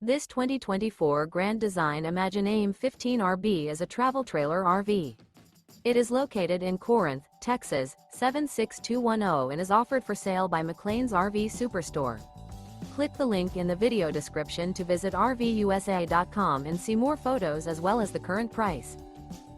This 2024 Grand Design Imagine AIM 15RB is a travel trailer RV. It is located in Corinth, Texas, 76210 and is offered for sale by McClain's RV Superstore. Click the link in the video description to visit RVUSA.com and see more photos as well as the current price.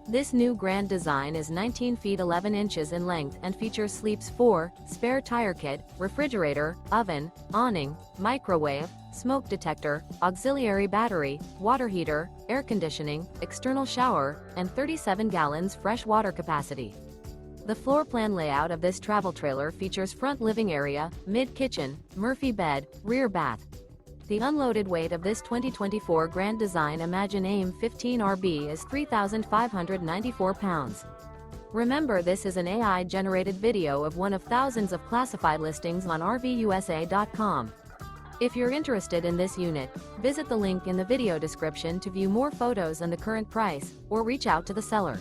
This new Grand Design is 19 feet 11 inches in length and features sleeps 4, spare tire kit, refrigerator, oven, awning, microwave, smoke detector, auxiliary battery, water heater, air conditioning, external shower, and 37 gallons fresh water capacity. The floor plan layout of this travel trailer features front living area, mid-kitchen, Murphy bed, rear bath. The unloaded weight of this 2024 Grand Design Imagine AIM 15RB is 3,594 pounds. Remember, this is an AI-generated video of one of thousands of classified listings on RVUSA.com. If you're interested in this unit, visit the link in the video description to view more photos and the current price, or reach out to the seller.